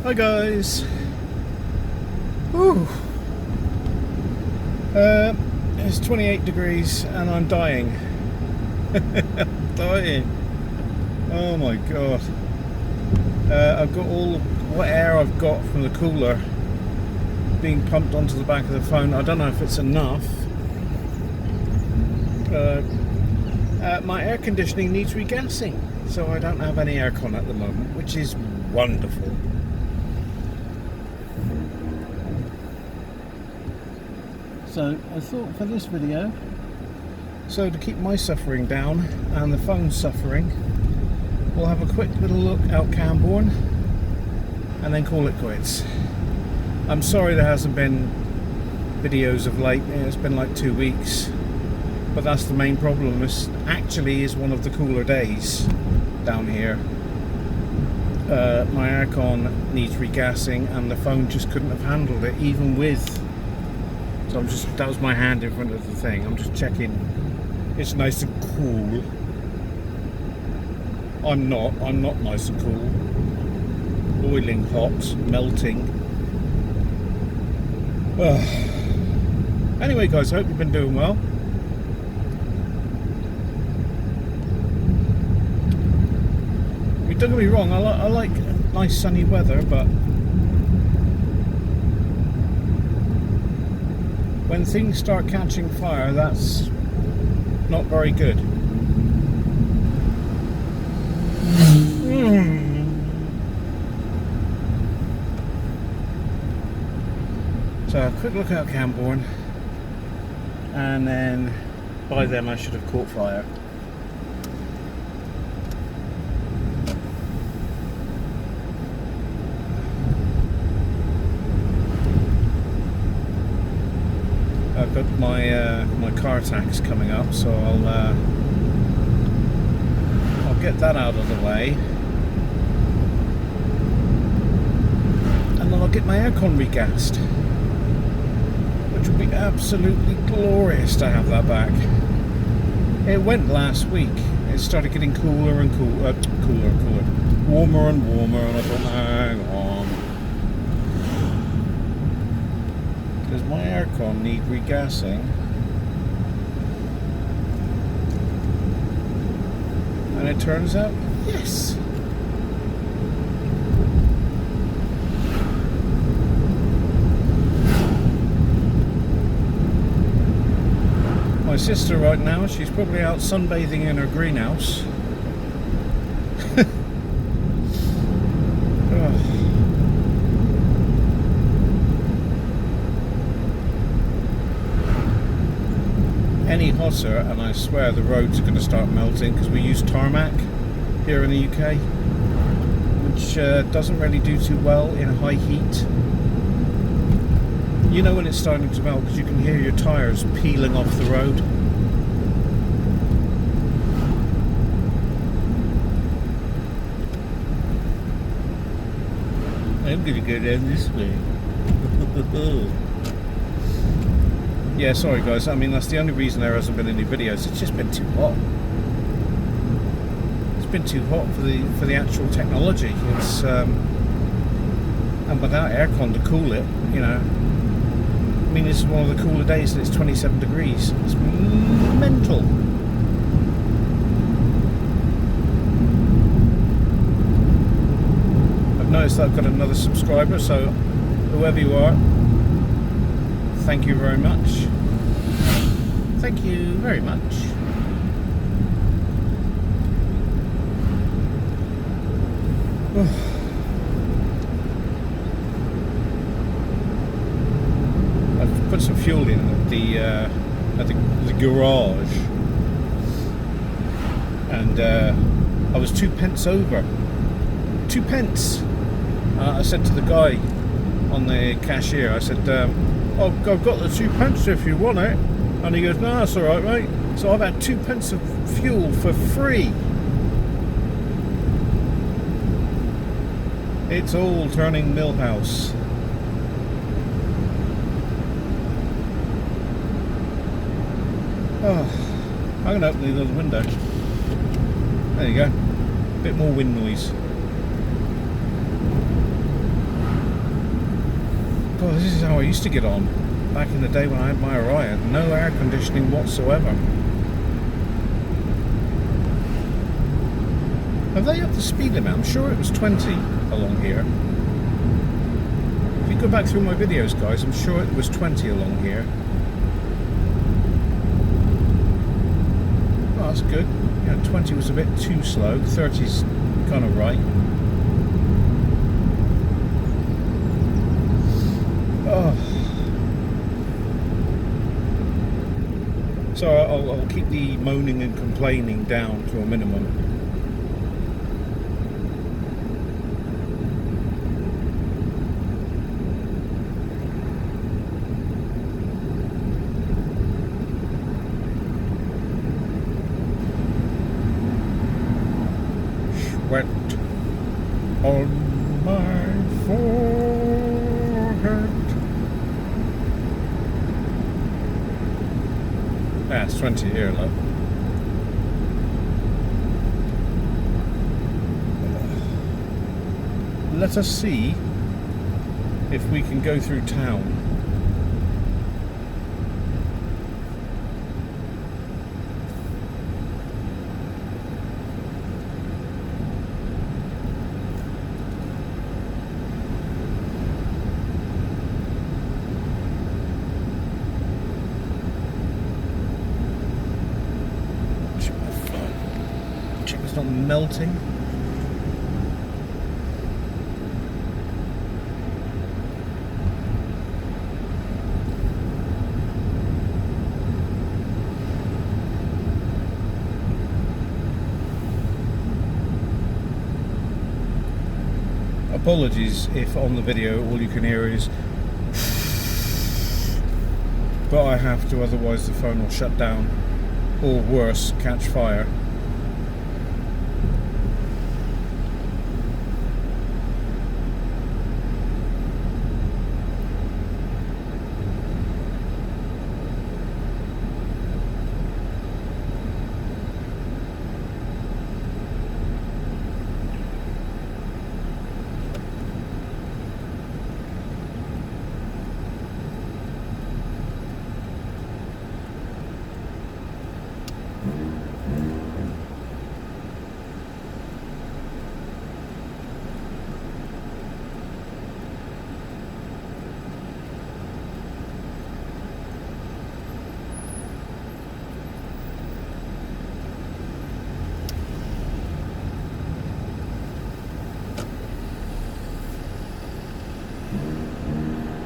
Hi guys. Whew. It's 28 degrees and I'm dying. I'm dying. Oh my god. I've got all what air I've got from the cooler being pumped onto the back of the phone. I don't know if it's enough. My air conditioning needs regassing, so I don't have any aircon at the moment, which is wonderful. So I thought for this video, so to keep my suffering down and the phone's suffering, we'll have a quick little look out Camborne and then call it quits. I'm sorry there hasn't been videos of late. It's been like 2 weeks, but that's the main problem. This actually is one of the cooler days down here. My aircon needs regassing and the phone just couldn't have handled it, even with. So that was my hand in front of the thing. I'm just checking it's nice and cool. I'm not nice and cool. Boiling hot, melting. Anyway guys, I hope you've been doing well. I mean, don't get me wrong, I like nice sunny weather, but when things start catching fire, that's not very good. So a quick look out Camborne, and then by then I should have caught fire. I've got my car tax coming up, so I'll get that out of the way, and then I'll get my aircon regassed, which will be absolutely glorious to have that back. It went last week. It started getting cooler and cooler, warmer and warmer, and I thought, hang on. Does my aircon need regassing? And it turns out, yes. My sister right now, she's probably out sunbathing in her greenhouse. Any hotter and I swear the roads are going to start melting, because we use tarmac here in the UK, which doesn't really do too well in high heat. You know when it's starting to melt because you can hear your tyres peeling off the road. I'm going to go down this way. Yeah, sorry guys, I mean that's the only reason there hasn't been any videos. It's just been too hot. It's been too hot for the actual technology. It's and without aircon to cool it, you know. I mean, this is one of the cooler days and it's 27 degrees. It's mental. I've noticed that I've got another subscriber, so whoever you are, thank you very much. Thank you very much. I've put some fuel in at the garage, and I was 2 pence over. 2 pence. I said to the guy on the cashier, I said, I've got the 2 pence if you want it. And he goes, no, that's alright mate. So I've had 2 pence of fuel for free. It's all turning Millhouse. Oh, I'm going to open the other window. There you go. Bit more wind noise. God, this is how I used to get on back in the day when I had my Orion. No air conditioning whatsoever. Have they upped the speed limit? I'm sure it was 20 along here. If you go back through my videos, guys, I'm sure it was 20 along here. Oh, that's good. Yeah, 20 was a bit too slow. 30's kind of right. Oh. So I'll keep the moaning and complaining down to a minimum. Sweat on my forehead. Ah, it's 20 here, look. Let us see if we can go through town. Check it's not melting. Apologies if on the video all you can hear is, but I have to, otherwise the phone will shut down, or worse, catch fire.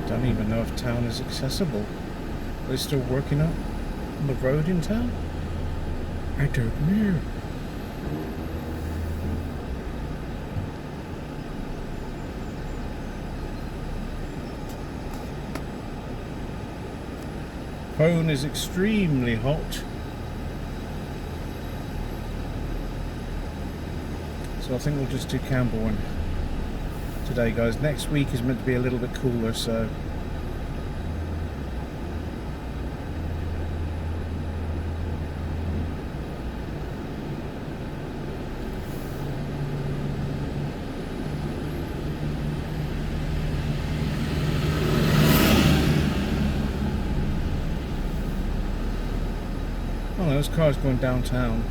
Don't even know if town is accessible. Are they still working up on the road in town? I don't know. Phone is extremely hot. So I think we'll just do Camborne today, guys. Next week is meant to be a little bit cooler, so oh, those cars going downtown.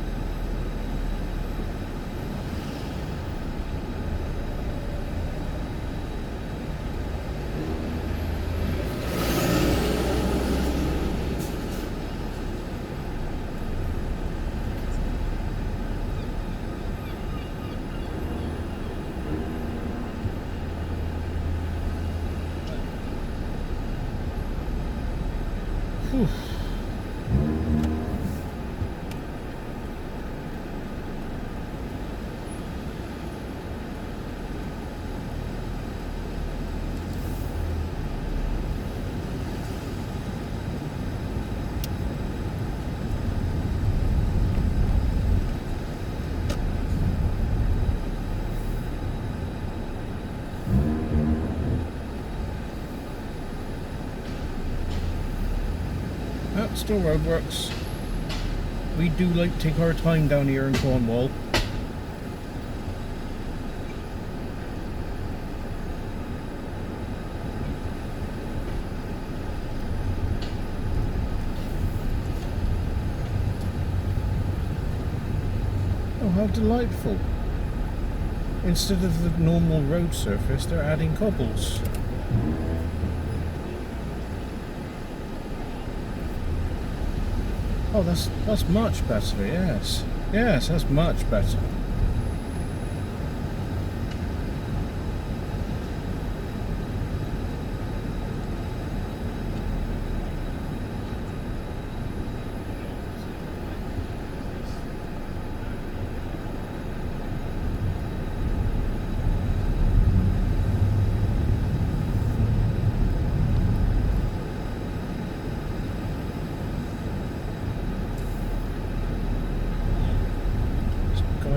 Whew. Oh, still roadworks. We do like to take our time down here in Cornwall. Oh, how delightful. Instead of the normal road surface, they're adding cobbles. Oh, that's much better, yes. Yes, that's much better.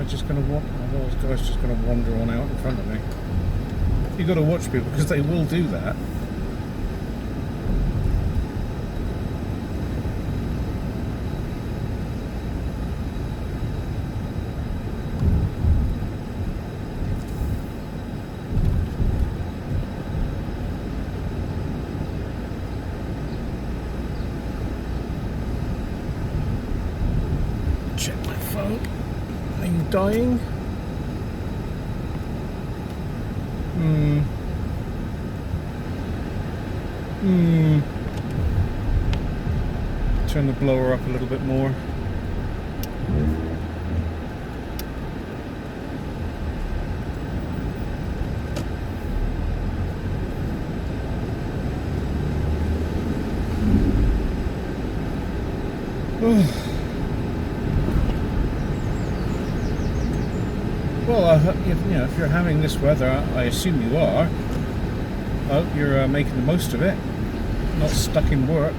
Just going to walk. Oh, this guy's just going to wander on out in front of me. You've got to watch people because they will do that. Check my phone. Are you dying? Turn the blower up a little bit more. Well, you know, if you're having this weather, I assume you are. I hope you're making the most of it, not stuck in work.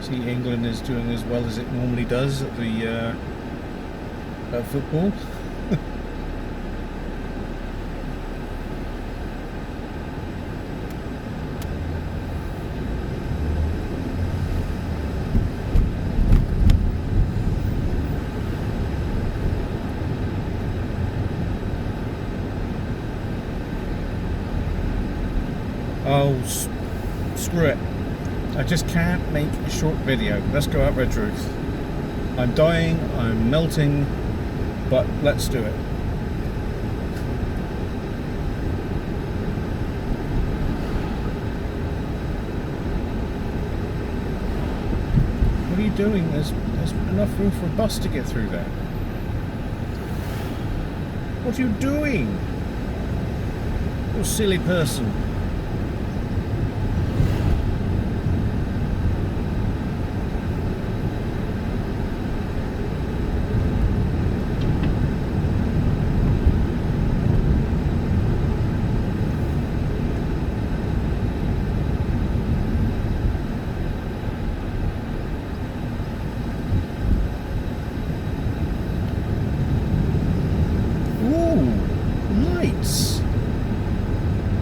See, England is doing as well as it normally does at the football. Oh, screw it. I just can't make a short video. Let's go out Redruth. I'm dying, I'm melting, but let's do it. What are you doing? There's enough room for a bus to get through there. What are you doing? You silly person.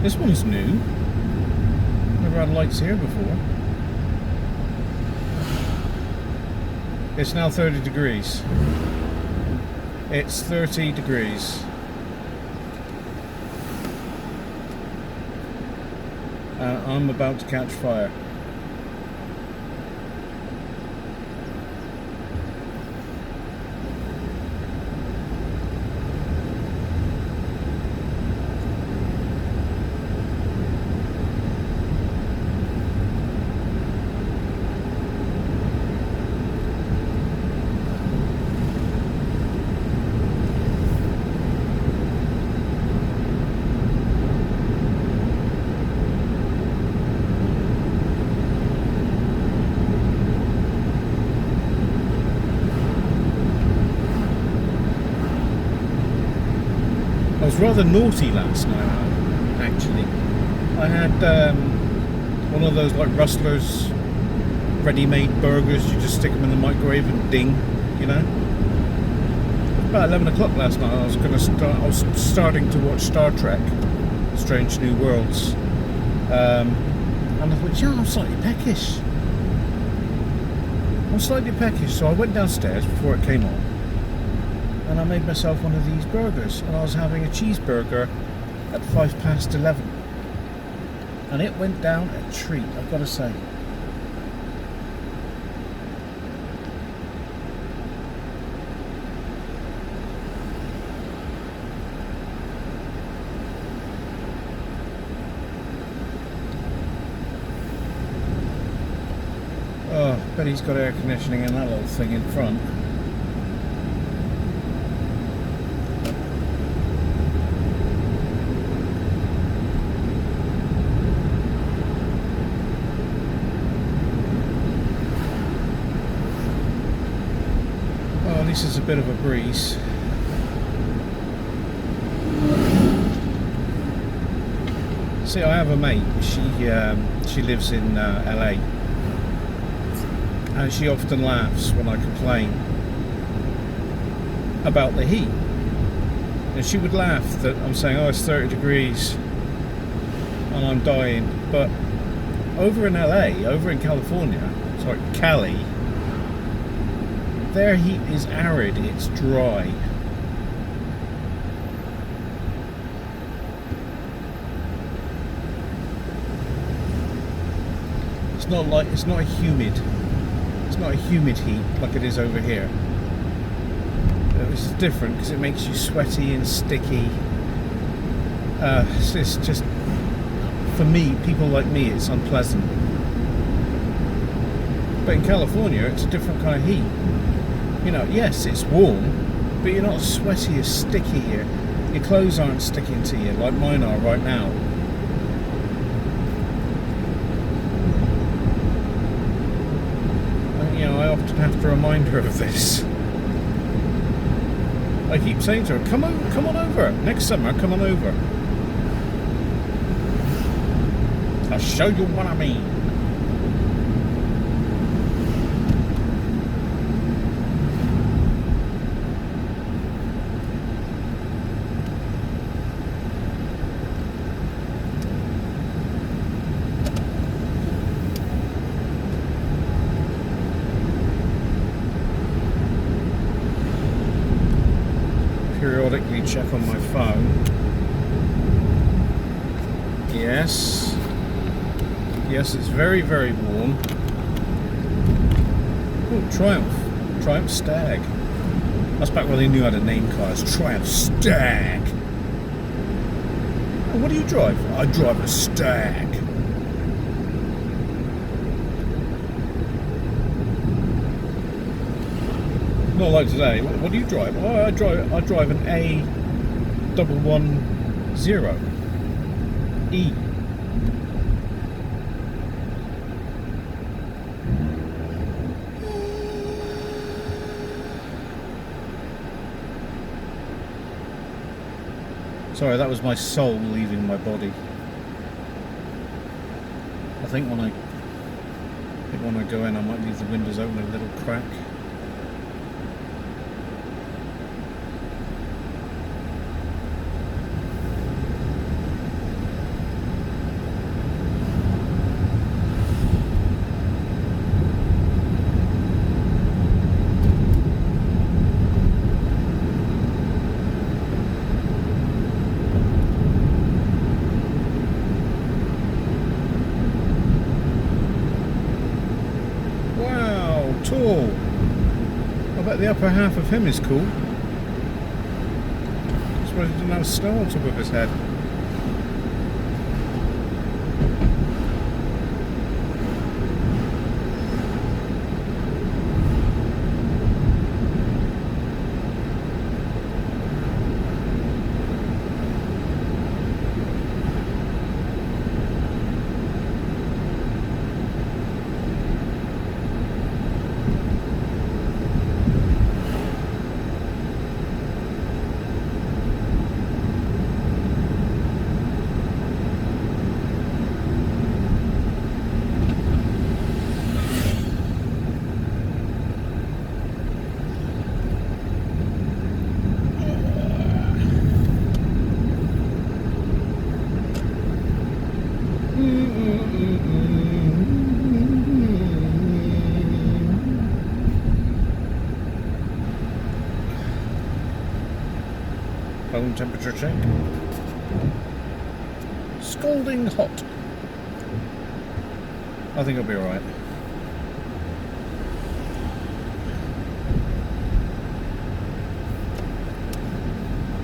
This one's new. Never had lights here before. It's now 30 degrees. It's 30 degrees. I'm about to catch fire. I was rather naughty last night, actually. I had one of those like Rustler's ready-made burgers. You just stick them in the microwave and ding, you know. About 11 o'clock last night. I was starting to watch Star Trek: Strange New Worlds, And I thought, yeah, I'm slightly peckish. So I went downstairs before it came on, and I made myself one of these burgers, and I was having a cheeseburger at 11:05, and it went down a treat, I've got to say. Oh, bet he's got air conditioning in that little thing in front. Oh, at least it's a bit of a breeze. See, I have a mate. She lives in LA. And she often laughs when I complain about the heat. And she would laugh that I'm saying, oh, it's 30 degrees and I'm dying. But over in LA, over in California, sorry, Cali, their heat is arid, it's dry. It's not a humid. It's not a humid heat like it is over here. It's different because it makes you sweaty and sticky. It's just, for me, people like me, it's unpleasant. But in California, it's a different kind of heat. You know, yes, it's warm, but you're not sweaty or sticky here. Your clothes aren't sticking to you like mine are right now. I often have to remind her of this. I keep saying to her, come on over. Next summer, come on over. I'll show you what I mean. Periodically check on my phone. Yes, it's very, very warm. Oh, Triumph Stag. That's back when they knew how to name cars. Triumph Stag. Oh, what do you drive? I drive a Stag. Not like today. What do you drive? Oh, I drive an A110E. Sorry, that was my soul leaving my body. I think when I go in, I might leave the windows open a little crack. Tall. I bet the upper half of him is cool. I suppose he didn't have snow on top of his head. room temperature check. Scalding hot. I think I'll be alright.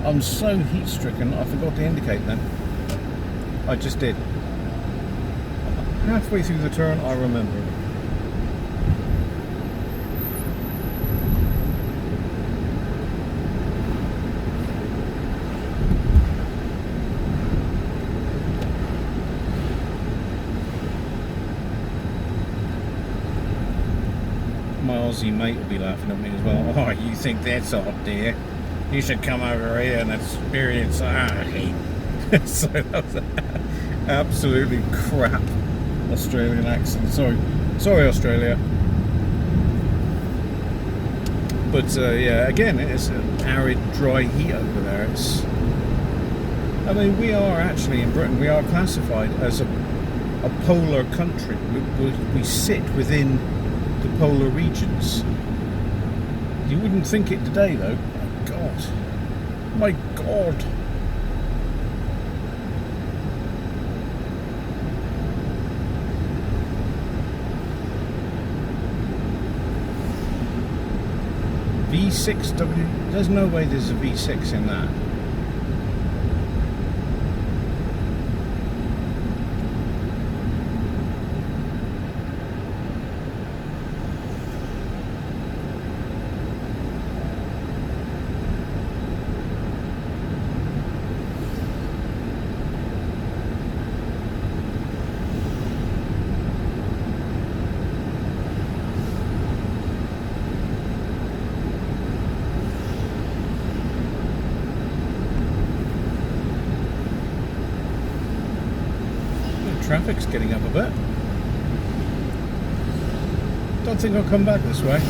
I'm so heat stricken, I forgot to indicate then. I just did. Halfway through the turn, I remembered. My Aussie mate will be laughing at me as well. Oh, you think that's odd, dear? You should come over here and experience heat. So that was absolutely crap Australian accent. Sorry, Australia. But yeah, again, it's an arid, dry heat over there. I mean, we are actually in Britain. We are classified as a polar country. We sit within the polar regions. You wouldn't think it today, though. God. My God. V6W. There's no way there's a V6 in that. Traffic's getting up a bit. Don't think I'll come back this way.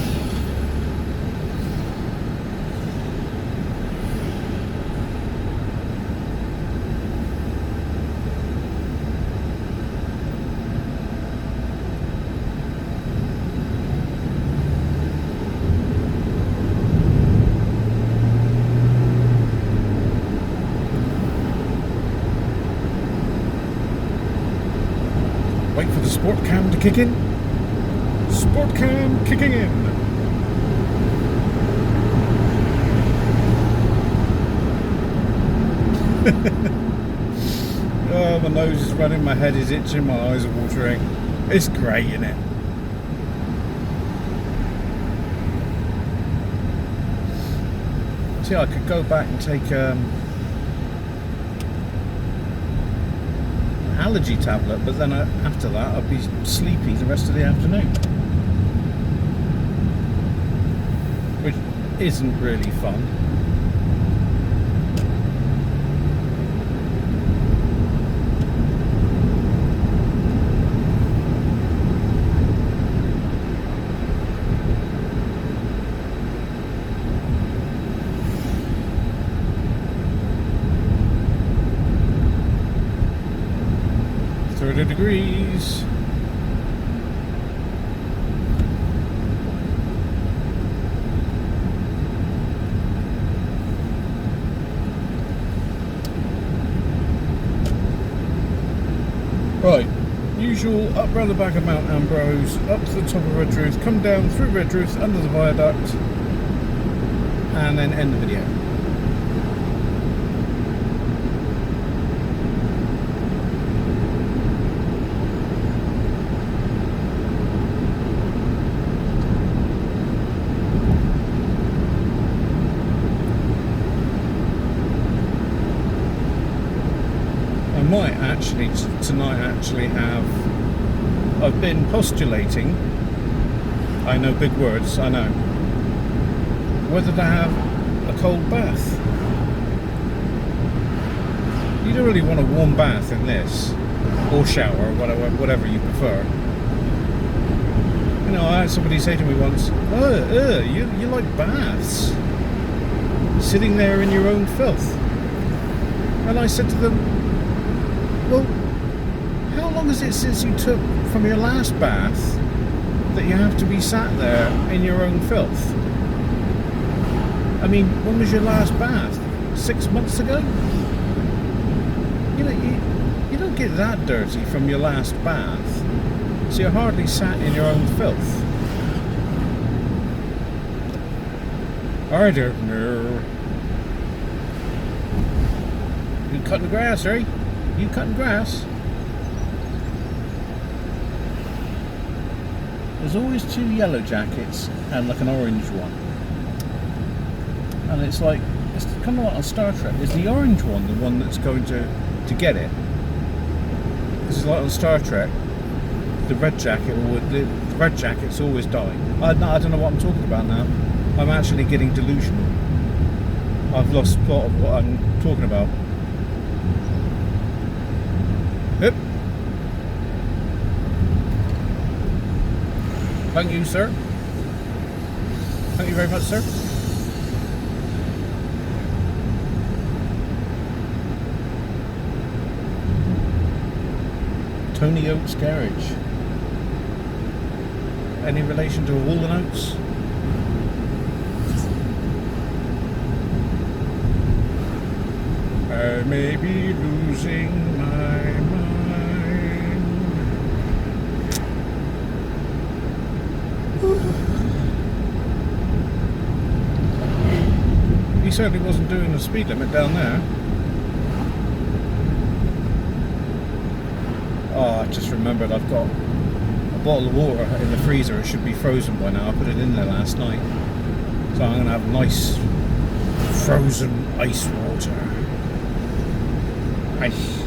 Wait for the sport cam to kick in. Sport cam kicking in. Oh, my nose is running, my head is itching, my eyes are watering. It's great, isn't it? See, I could go back and take allergy tablet, but then after that I'd be sleepy the rest of the afternoon, which isn't really fun. Degrees. Right, usual, up round the back of Mount Ambrose, up to the top of Redruth, come down through Redruth, under the viaduct, and then end the video. Might actually tonight have, I've been postulating, I know big words, I know, whether to have a cold bath. You don't really want a warm bath in this, or shower, or whatever you prefer. You know, I had somebody say to me once, you like baths, sitting there in your own filth. And I said to them, well, how long is it since you took from your last bath that you have to be sat there in your own filth? I mean, when was your last bath? 6 months ago. You know, you don't get that dirty from your last bath, so you're hardly sat in your own filth. I don't know. You cutting grass, eh? You cutting grass? There's always 2 yellow jackets and like an orange one. And it's like, it's kind of like on Star Trek. Is the orange one the one that's going to get it? This is like on Star Trek. The red jacket, or the red jacket's always dying. I don't know what I'm talking about now. I'm actually getting delusional. I've lost plot of what I'm talking about. Yep. Thank you, sir. Thank you very much, sir. Tony Oates Garage. Any relation to Hall & Oates? I may be losing my mind. He certainly wasn't doing the speed limit down there. Oh, I just remembered I've got a bottle of water in the freezer. It should be frozen by now. I put it in there last night. So I'm going to have nice frozen ice water. Ice.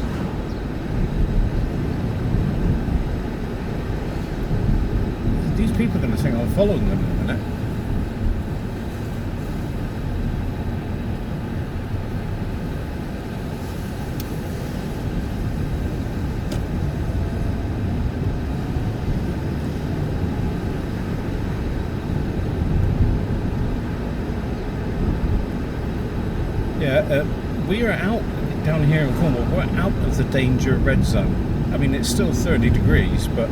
These people are going to think I'm following them in a minute. Yeah, we are out down here in Cornwall. We're out of the danger red zone. I mean, it's still 30 degrees, but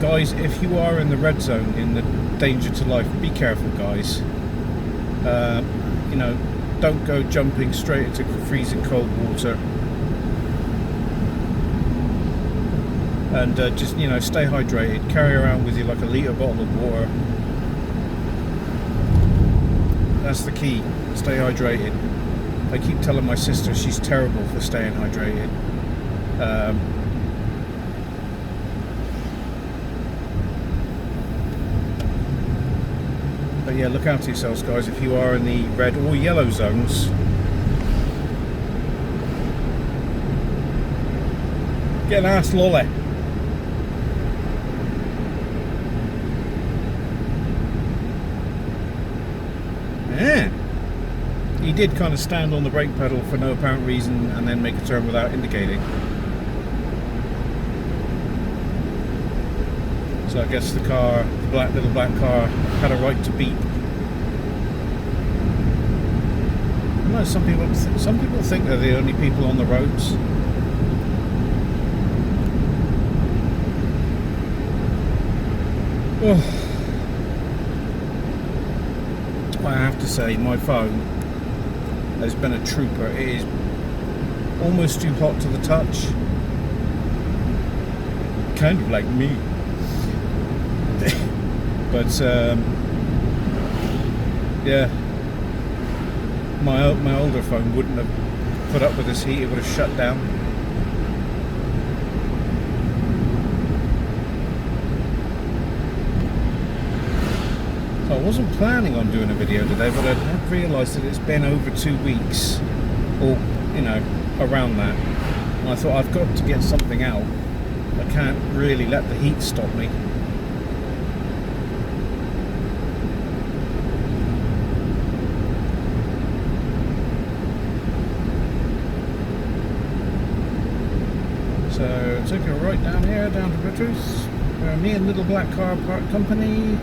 guys, if you are in the red zone, in the danger to life, be careful, guys. You know, don't go jumping straight into freezing cold water. And just, you know, stay hydrated. Carry around with you like a litre bottle of water. That's the key. Stay hydrated. I keep telling my sister she's terrible for staying hydrated. But yeah, look out for yourselves, guys, if you are in the red or yellow zones. Get an ass lolly. Yeah. He did kind of stand on the brake pedal for no apparent reason and then make a turn without indicating. So I guess the car, the little black car, had a right to beep. I know some people think they're the only people on the roads. Oh. I have to say, my phone has been a trooper. It is almost too hot to the touch. Kind of like me. But yeah, my older phone wouldn't have put up with this heat. It would have shut down. So I wasn't planning on doing a video today, but I have realised that it's been over 2 weeks, or you know, around that, and I thought I've got to get something out. I can't really let the heat stop me. So take a right down here, down to Buttress, where me and Little Black Car Park Company.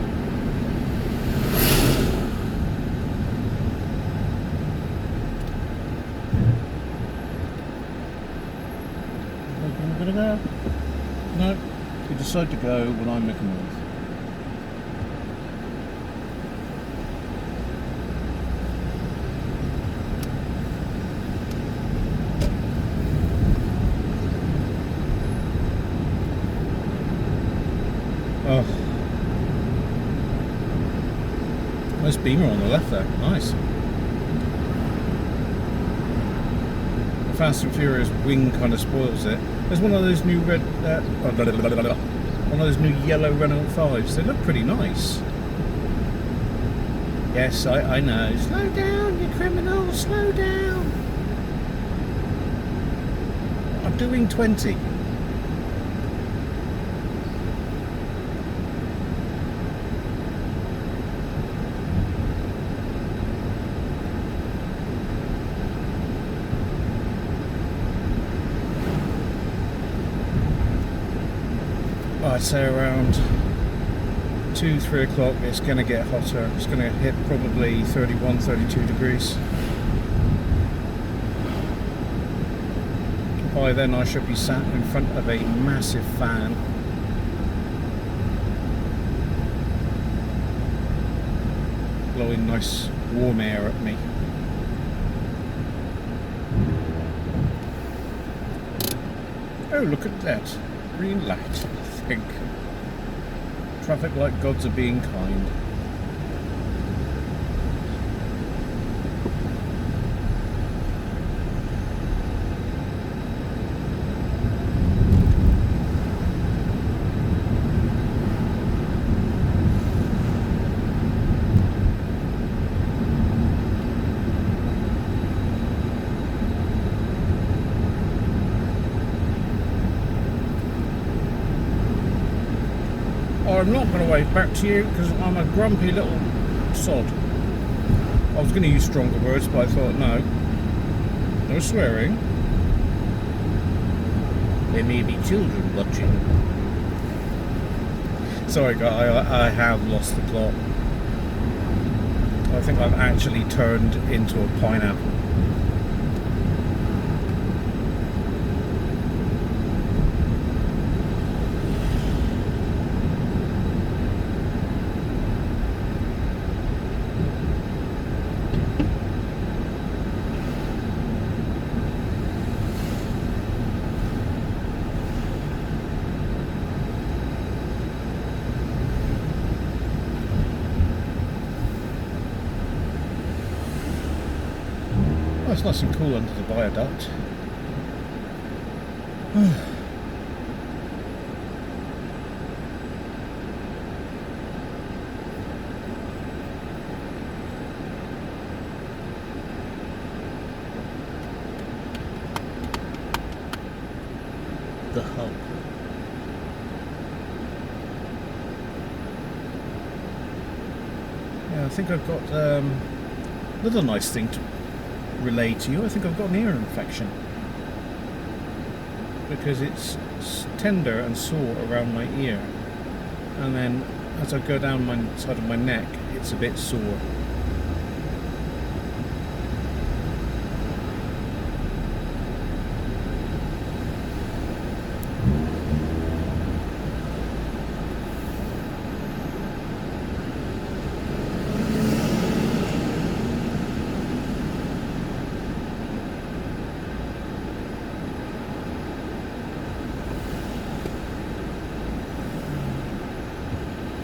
Gonna go? No, you decide to go when I make a move. Oh, nice Beamer on the left there. Nice. The Fast and Furious wing kind of spoils it. There's one of those new one of those new yellow Renault 5s. They look pretty nice. Yes, I know. Slow down, you criminal. Slow down. I'm doing 20. I'd say around 2-3 o'clock it's going to get hotter. It's going to hit probably 31-32 degrees. By then I should be sat in front of a massive fan. Blowing nice warm air at me. Oh, look at that. Green light, I think. Traffic light gods are being kind. I'm not going to wave back to you because I'm a grumpy little sod. I was going to use stronger words, but I thought no swearing. There may be children watching. Sorry guys, I have lost the plot. I think I've actually turned into a pineapple. Oh, it's nice and cool under the viaduct. The hub. Yeah, I think I've got another nice thing to relay to you. I think I've got an ear infection because it's tender and sore around my ear, and then as I go down my side of my neck it's a bit sore.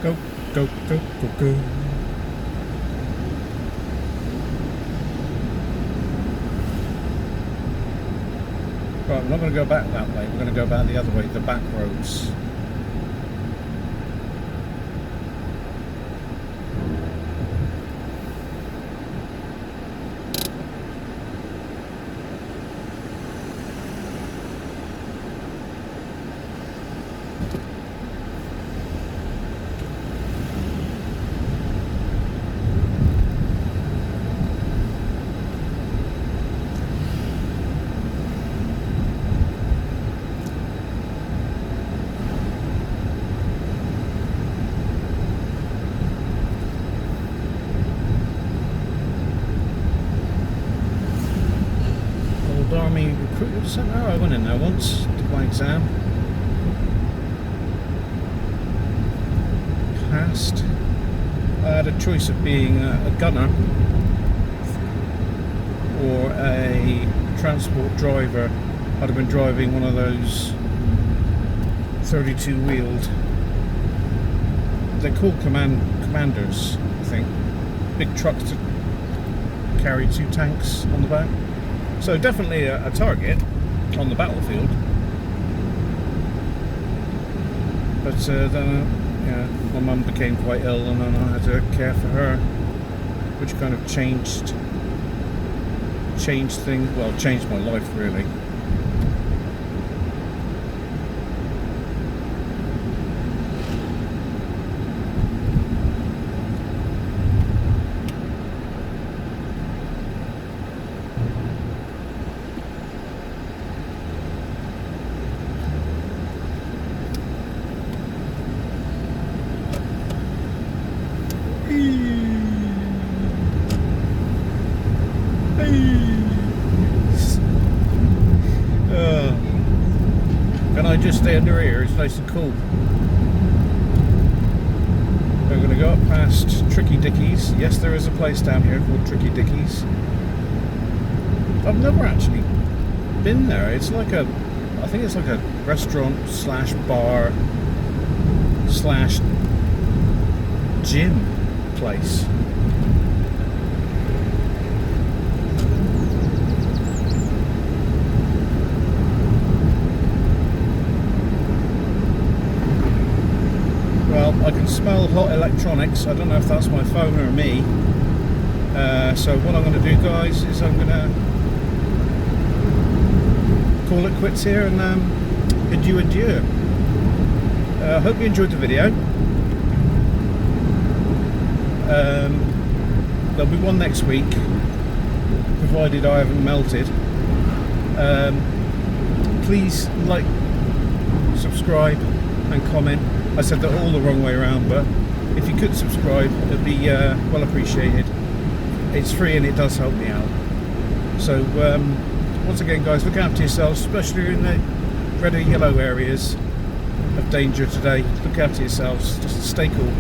Go, go, go, go, go. Right, we're not going to go back that way. We're going to go back the other way, the back roads. Army Recruitment Centre. I went in there once, did my exam. Passed. I had a choice of being a gunner or a transport driver. I'd have been driving one of those 32-wheeled they're called commanders, I think. Big trucks to carry 2 tanks on the back. So definitely a target on the battlefield. But then, yeah, my mum became quite ill, and then I had to care for her, which kind of changed things. Well, changed my life really. Can I just stay under here? It's nice and cool. We're going to go up past Tricky Dickies. Yes, there is a place down here called Tricky Dickies. I've never actually been there. It's like I think it's like a restaurant slash bar slash gym place. Well, I can smell hot electronics. I don't know if that's my phone or me. So what I'm going to do, guys, is I'm going to call it quits here and bid you adieu. I hope you enjoyed the video. There'll be one next week, provided I haven't melted. Please like, subscribe and comment. I said that all the wrong way around, but if you could subscribe, it'd be well appreciated. It's free and it does help me out. So once again, guys, look after yourselves, especially in the red or yellow areas of danger today. Look after yourselves, just stay cool.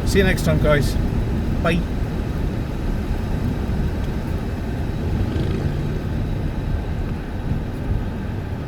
See you next time, guys. Bye.